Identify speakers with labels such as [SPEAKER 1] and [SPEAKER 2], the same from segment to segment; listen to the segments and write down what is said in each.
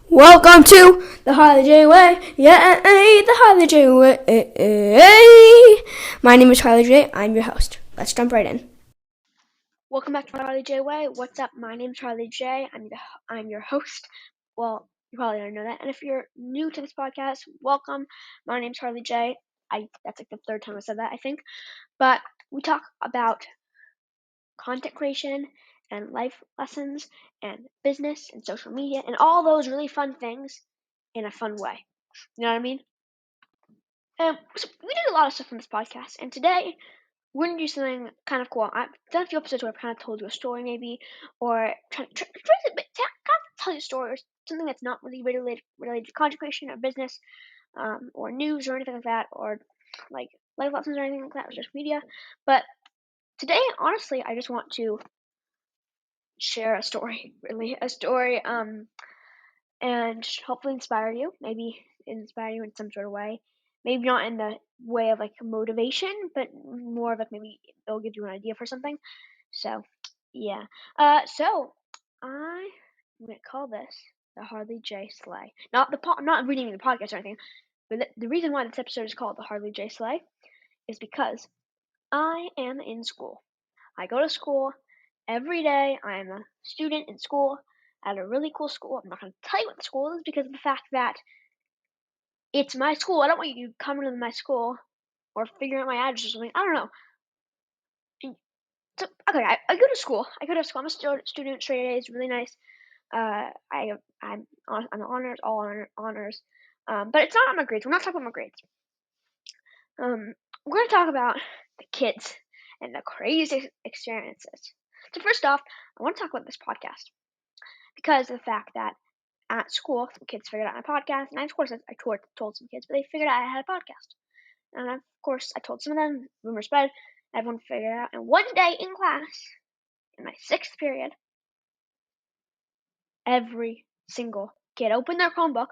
[SPEAKER 1] Welcome to the Harley Jay Way. Yeah, the Harley Jay Way. My name is Harley Jay. I'm your host. Let's jump right in. Welcome back to the Harley Jay Way. What's up? My name is Harley Jay. I'm your host. Well, you probably don't know that. And if you're new to this podcast, welcome. My name is Harley Jay. That's like the third time I said that, I think. But we talk about content creation and life lessons and business and social media and all those really fun things in a fun way. You know what I mean? So we did a lot of stuff on this podcast, and today we're going to do something kind of cool. I've done a few episodes where I've kind of told you a story, maybe, or try to tell you a story or something that's not really related to content creation or business, or news or anything like that, or like life lessons or anything like that, or social media. But today, honestly, I just want to share a story, and hopefully inspire you. Maybe inspire you in some sort of way. Maybe not in the way of like motivation, but more of like maybe it'll give you an idea for something. So, yeah. So I'm gonna call this the Harley J SLAY. Not reading the podcast or anything, but the reason why this episode is called the Harley J SLAY is because I am in school. I go to school every day. I am a student in school at a really cool school. I'm not going to tell you what the school is because of the fact that it's my school. I don't want you to come into my school or figure out my address or something. I don't know. So, okay, I go to school. I'm a student straight A's, really nice. I'm on honors, honors. But it's not on my grades. We're not talking about my grades. We're going to talk about the kids and the crazy experiences. So first off, I want to talk about this podcast because of the fact that at school, some kids figured out my podcast, and of course I told some kids, but they figured out I had a podcast. And of course, I told some of them, rumor spread, everyone figured it out. And one day in class, in my 6th period, every single kid opened their Chromebook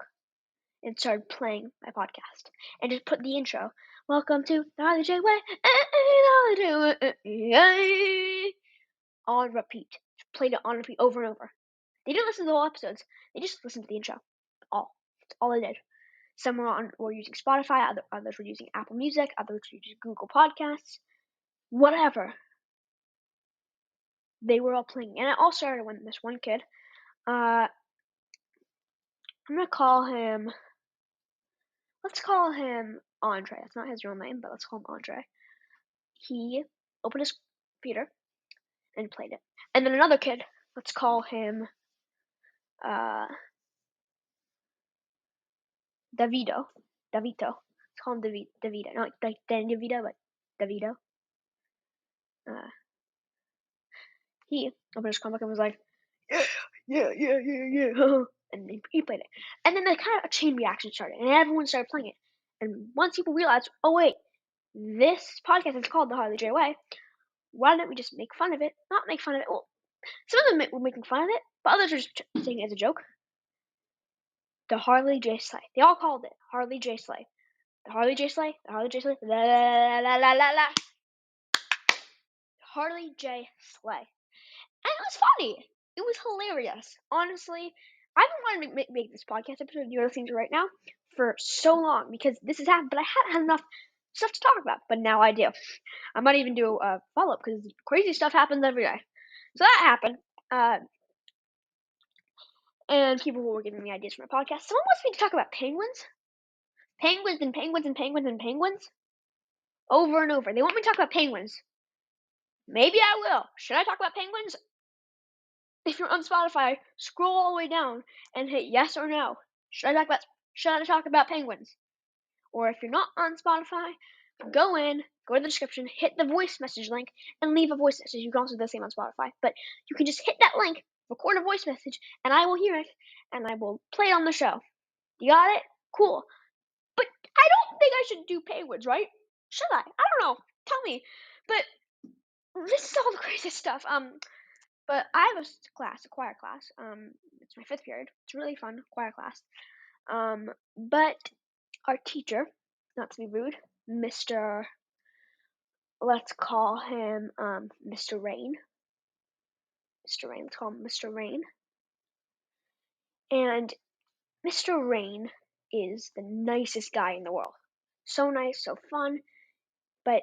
[SPEAKER 1] and started playing my podcast. And just put the intro, welcome to the Harley J Way, on repeat. Played it on repeat over and over. They didn't listen to the whole episodes. They just listened to the intro. That's all they did. Some were using Spotify, others were using Apple Music, others were using Google Podcasts, whatever. They were all playing. And it all started when this one kid, I'm gonna call him, let's call him Andre. That's not his real name, but let's call him Andre. He opened his computer and played it. And then another kid, let's call him, Davito. Let's call him Davito. Not like Danny DeVito, but Davito. He opened his comic and was like, yeah, and he played it. And then a chain reaction started, and everyone started playing it. And once people realized, oh wait, this podcast is called the Harley J Way, why don't we just make fun of it? Not make fun of it. Well, some of them were making fun of it, but others were just saying it as a joke. The Harley J SLAY. They all called it Harley J SLAY. The Harley J SLAY. The Harley J SLAY. La la la la la la. Harley J SLAY. And it was funny. It was hilarious. Honestly, I've been wanting to make this podcast episode you're listening to right now for so long because this has happened, but I haven't had enough stuff to talk about. But now I do. I might even do a follow up because crazy stuff happens every day. So that happened. And people were giving me ideas for my podcast. Someone wants me to talk about penguins. Penguins and penguins and penguins and penguins. Over and over. They want me to talk about penguins. Maybe I will. Should I talk about penguins? If you're on Spotify, scroll all the way down and hit yes or no. Should I talk about penguins? Or if you're not on Spotify, go to the description, hit the voice message link, and leave a voice message. You can also do the same on Spotify, but you can just hit that link, record a voice message, and I will hear it, and I will play it on the show. You got it? Cool. But I don't think I should do penguins, right? Should I? I don't know. Tell me. But this is all the craziest stuff. But I have a choir class. It's my 5th period. It's really fun, choir class. But our teacher, not to be rude, let's call him, Mr. Rain. Let's call him Mr. Rain. And Mr. Rain is the nicest guy in the world. So nice, so fun, but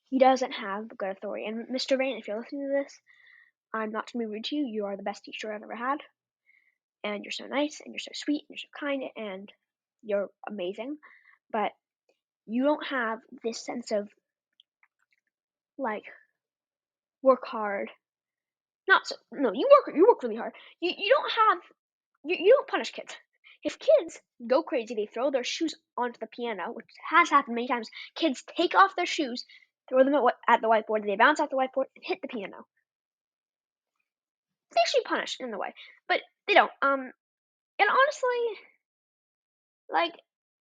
[SPEAKER 1] he doesn't have good authority. And Mr. Rain, if you're listening to this, I'm not to be rude to you. You are the best teacher I've ever had. And you're so nice, and you're so sweet, and you're so kind, and you're amazing. But you don't have this sense of, like, work hard. No, you work really hard. You don't have, you don't punish kids. If kids go crazy, they throw their shoes onto the piano, which has happened many times. Kids take off their shoes, throw them at the whiteboard, they bounce off the whiteboard and hit the piano. They should be punished in the way, but they don't. And honestly, like,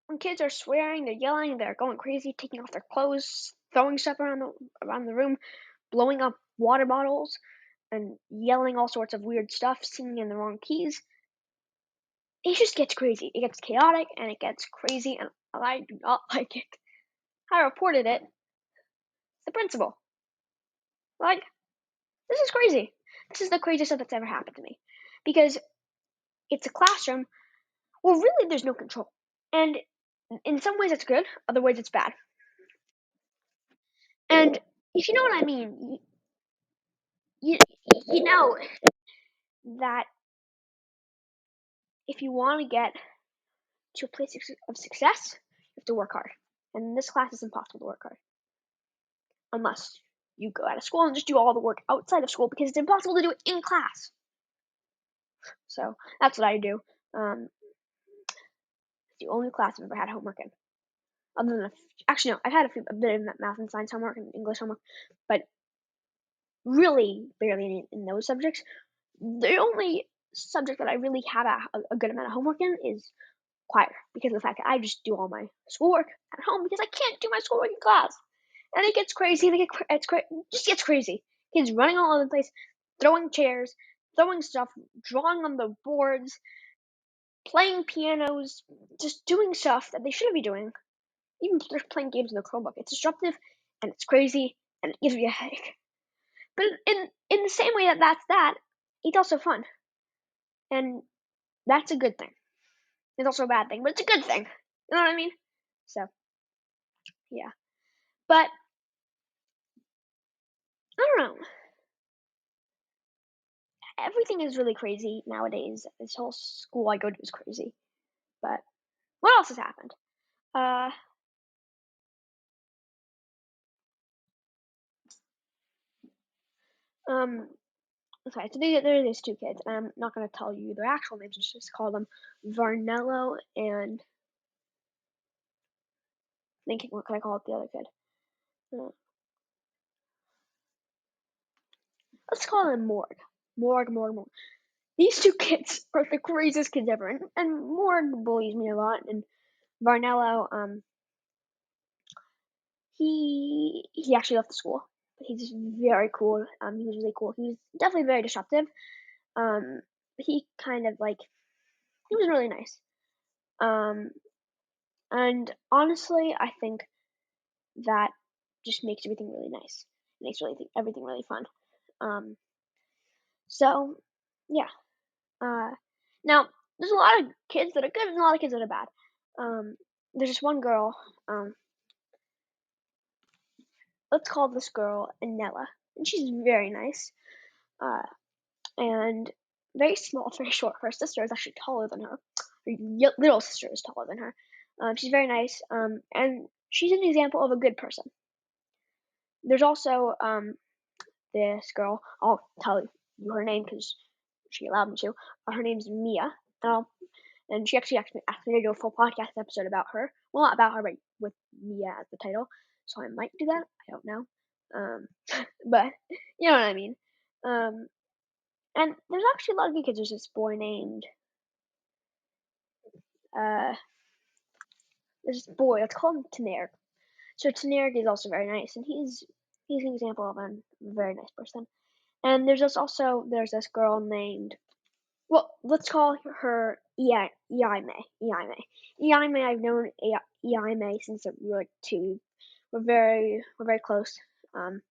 [SPEAKER 1] when kids are swearing, they're yelling, they're going crazy, taking off their clothes, throwing stuff around the room, blowing up water bottles, and yelling all sorts of weird stuff, singing in the wrong keys. It just gets crazy. It gets chaotic and it gets crazy, and I do not like it. I reported it to the principal. Like, this is crazy. This is the craziest stuff that's ever happened to me. Because it's a classroom where really there's no control. And in some ways it's good, other ways it's bad. And if you know what I mean, you, you know that if you want to get to a place of success, you have to work hard. And in this class, it's impossible to work hard. Unless you go out of school and just do all the work outside of school, because it's impossible to do it in class. So that's what I do. It's the only class I've ever had homework in. Other than actually, no, I've had a bit of math and science homework and English homework, but really barely in those subjects. The only subject that I really have a good amount of homework in is choir, because of the fact that I just do all my schoolwork at home because I can't do my schoolwork in class. And it gets crazy, and just gets crazy. Kids running all over the place, throwing chairs, throwing stuff, drawing on the boards, playing pianos, just doing stuff that they shouldn't be doing. Even just playing games in the Chromebook. It's disruptive, and it's crazy, and it gives me a headache. But in the same way that, it's also fun. And that's a good thing. It's also a bad thing, but it's a good thing. You know what I mean? So, yeah. But, I don't know. Everything is really crazy nowadays. This whole school I go to is crazy. But, what else has happened? Uh, okay, so there are these two kids, and I'm not going to tell you their actual names, just call them Varnello and, thinking, what can I call it the other kid? Uh, let's call them Morg. Morg. These two kids are the craziest kids ever, and Morg bullies me a lot, and Varnello, he actually left the school, but he's very cool. He was really cool. He was definitely very disruptive. He kind of like he was really nice. Um, and honestly, I think that just makes everything really nice. It makes everything really fun. Um, so yeah. Uh, now there's a lot of kids that are good and a lot of kids that are bad. There's just one girl. Let's call this girl Anella, and she's very nice. Uh, and very small, very short. Her sister is actually taller than her. Her little sister is taller than her. She's very nice, and she's an example of a good person. There's also this girl. I'll tell you her name because she allowed me to. Her name's Mia, and she actually asked me to do a full podcast episode about her. Well, not about her, but with Mia as the title. So I might do that. I don't know. But you know what I mean. And there's actually a lot of good kids. There's this boy named uh, there's this boy. Let's call him Tanerg. So Tanerg is also very nice, and he's an example of a very nice person. And there's this girl named, well, let's call her Iaime. Iaime. I've known Iaime since we were like 2. We're very close. And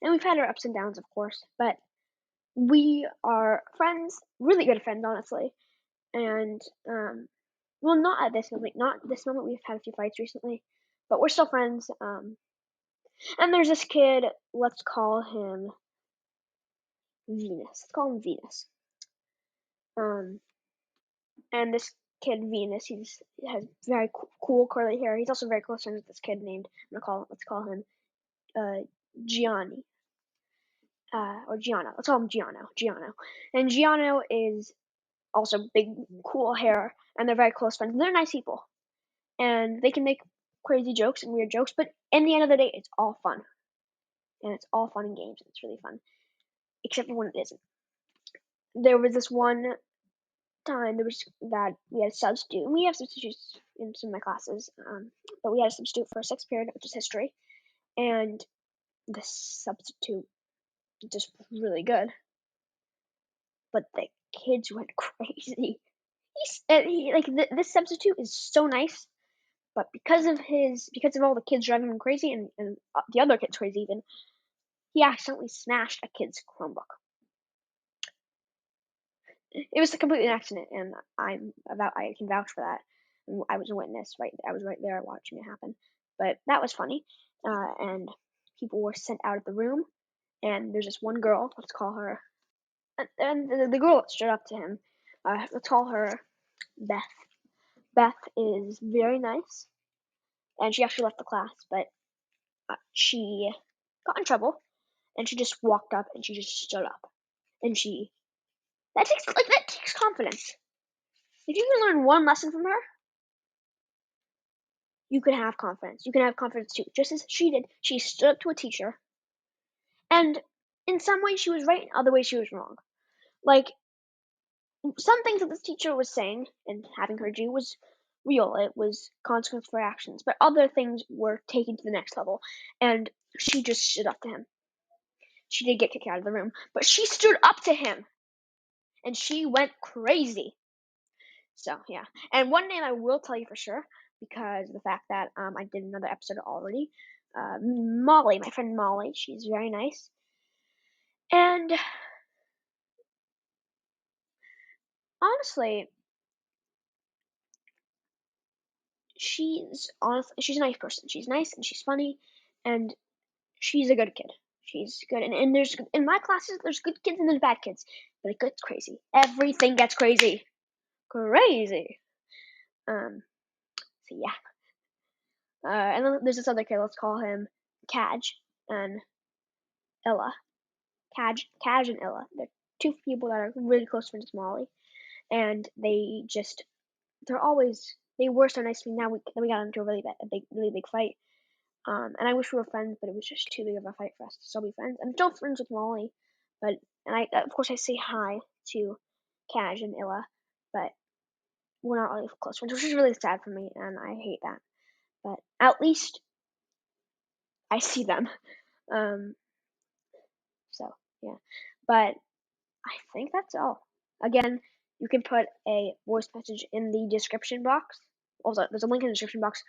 [SPEAKER 1] we've had our ups and downs, of course, but we are friends, really good friends, honestly. And well, not at this moment. Not this moment. We've had a few fights recently, but we're still friends. And there's this kid. Let's call him Venus. Let's call him Venus. And this kid Venus, he has very cool curly hair. He's also very close friends with this kid named. Let's call him Gianni. Or Gianno. Let's call him Gianno. And Gianno is also big, cool hair, and they're very close friends. They're nice people, and they can make crazy jokes and weird jokes. But in the end of the day, it's all fun, and it's all fun and games. And it's really fun, except for when it isn't. There was this one time that we had a substitute, and we have substitutes in some of my classes. But we had a substitute for a sixth period, which is history, and the substitute just really good, but the kids went crazy. This substitute is so nice, but because of all the kids driving him crazy and the other kids crazy even, he accidentally smashed a kid's Chromebook. It was completely an accident, and I can vouch for that. I was a witness, right? I was right there watching it happen. But that was funny, and people were sent out of the room. And there's this one girl. Let's call her, and the girl that stood up to him. Let's call her Beth. Beth is very nice, and she actually left the class, but she got in trouble, and she just walked up and she just stood up, and that takes confidence. If you can learn one lesson from her, you can have confidence. You can have confidence too, just as she did. She stood up to a teacher, and in some ways she was right, in other ways she was wrong. Like, some things that this teacher was saying and having her do was real. It was consequence for actions. But other things were taken to the next level. And she just stood up to him. She did get kicked out of the room, but she stood up to him. And she went crazy. So, yeah. And one name I will tell you for sure, because of the fact that I did another episode already. Molly, my friend Molly. She's very nice. And honestly, she's a nice person. She's nice and she's funny, and she's a good kid. She's good, and there's in my classes there's good kids and there's bad kids, but it gets crazy. Everything gets crazy. So yeah. And then there's this other kid. Let's call him Kaj and Ella. Kaj and Ella. They're two people that are really close friends with Molly, and they were so nice to me. Now we got into a really big fight. And I wish we were friends, but it was just too big of a fight for us to still be friends. I'm still friends with Molly, and of course I say hi to Kaj and Illa, but we're not really close friends, which is really sad for me, and I hate that. But at least I see them. So yeah, but I think that's all. Again, you can put a voice message in the description box. Also, there's a link in the description box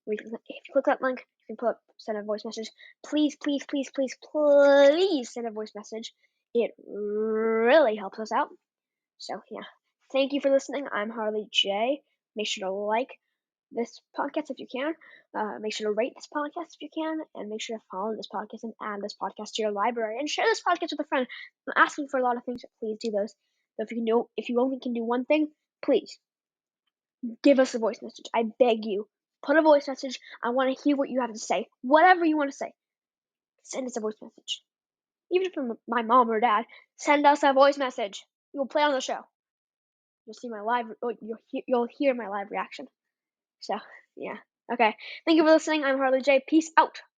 [SPEAKER 1] where if you click that link, you can send a voice message. Please send a voice message. It really helps us out. So yeah, thank you for listening. I'm Harley J. Make sure to like this podcast if you can. Make sure to rate this podcast if you can, and make sure to follow this podcast and add this podcast to your library and share this podcast with a friend. I'm asking for a lot of things, so please do those. But if you only can do one thing, please give us a voice message. I beg you, put a voice message. I want to hear what you have to say. Whatever you want to say, send us a voice message. Even from my mom or dad, send us a voice message. We will play on the show. You'll see my live. You'll hear my live reaction. So yeah. Okay. Thank you for listening. I'm Harley J. Peace out.